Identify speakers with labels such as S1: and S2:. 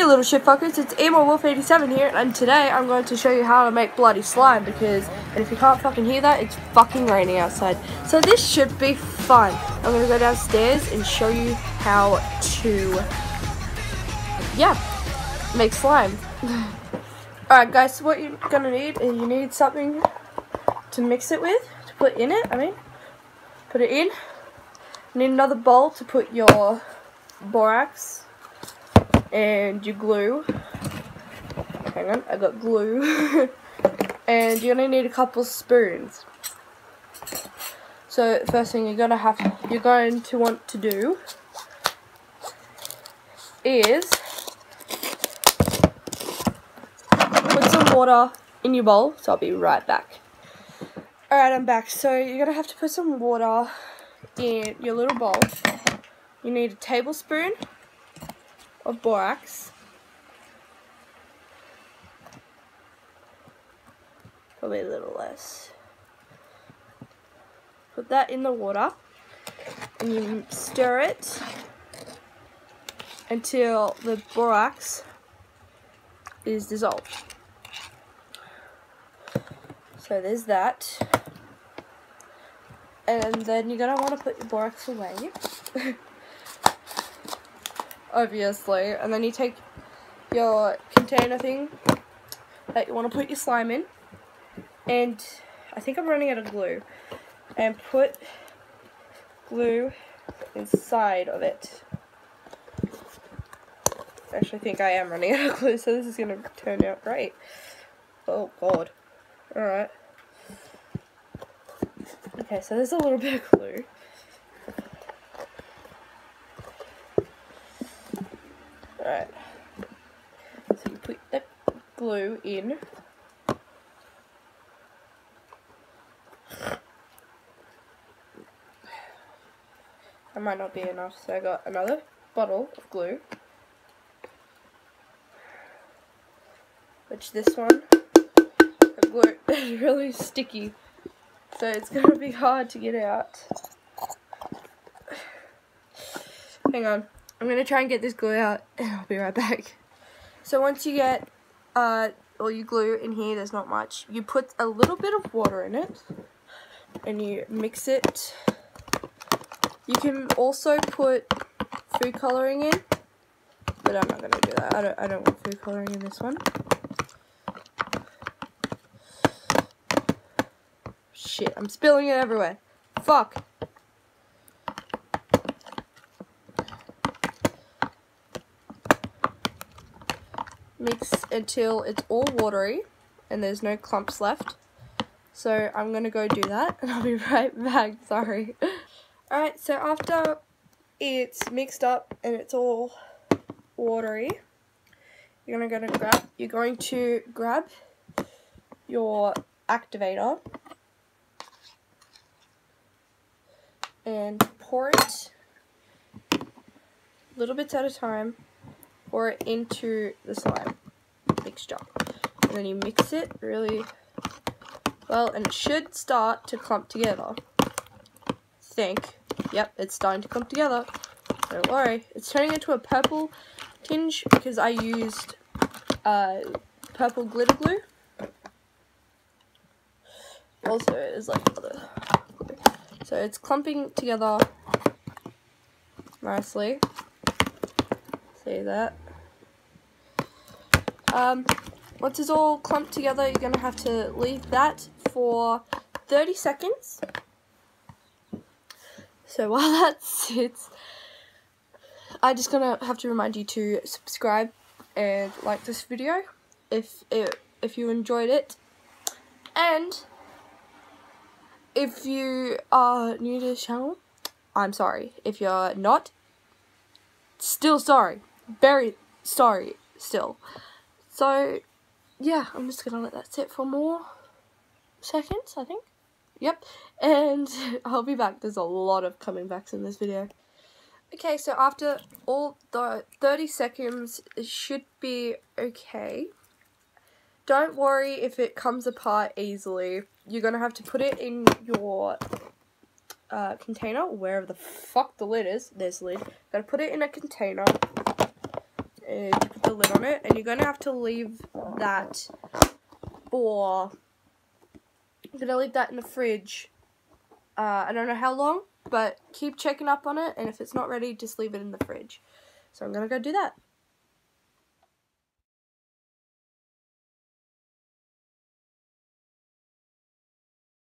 S1: Hey little shitfuckers, it's EmoWolf87 here, and today I'm going to show you how to make bloody slime because, and if you can't fucking hear that, it's fucking raining outside. So this should be fun. I'm going to go downstairs and show you how to, make slime. Alright guys, so what you're going to need is you need something to mix it with, to put in it, put it in. You need another bowl to put your borax and your glue. Hang on, I got glue. And you're gonna need a couple spoons. So first thing you're going to want to do is put some water in your bowl. So I'll be right back. Alright, I'm back. So you're gonna have to put some water in your little bowl. You need a tablespoon of borax, probably a little less. Put that in the water and you stir it until the borax is dissolved. So there's that. And then you're going to want to put your borax away. Obviously. And then you take your container thing that you want to put your slime in. And I think I'm running out of glue. And put glue inside of it. I actually think I am running out of glue, so this is going to turn out great. Oh god. Alright. Okay, so there's a little bit of glue. Alright. So you put that glue in. That might not be enough, so I got another bottle of glue. Which this one, the glue is really sticky. So it's going to be hard to get out. Hang on. I'm going to try and get this glue out and I'll be right back. So once you get all your glue in here, there's not much. You put a little bit of water in it and you mix it. You can also put food coloring in, but I'm not going to do that. I don't want food coloring in this one. Shit, I'm spilling it everywhere. Fuck. Mix until it's all watery and there's no clumps left. So I'm gonna go do that and I'll be right back, sorry. Alright, so after it's mixed up and it's all watery, you're going to grab your activator and pour it little bits at a time, pour it into the slime mixture. And then you mix it really well and it should start to clump together. Yep, it's starting to clump together. Don't worry. It's turning into a purple tinge because I used purple glitter glue. Also, there's like other glue. So it's clumping together nicely. See that? Once it's all clumped together, you're going to have to leave that for 30 seconds. So while that sits, I'm just gonna have to remind you to subscribe and like this video if you enjoyed it, and if you are new to this channel, I'm sorry. If you're not, still sorry, very sorry still. So yeah, I'm just gonna let that sit for more seconds, I think. Yep, and I'll be back. There's a lot of coming backs in this video. Okay, so after all the 30 seconds, it should be okay. Don't worry if it comes apart easily. You're going to have to put it in your container, wherever the fuck the lid is. There's the lid. Got to put it in a container and you put the lid on it, and you're gonna have to leave that for. I'm gonna leave that in the fridge. I don't know how long, but keep checking up on it, and if it's not ready, just leave it in the fridge. So I'm gonna go do that.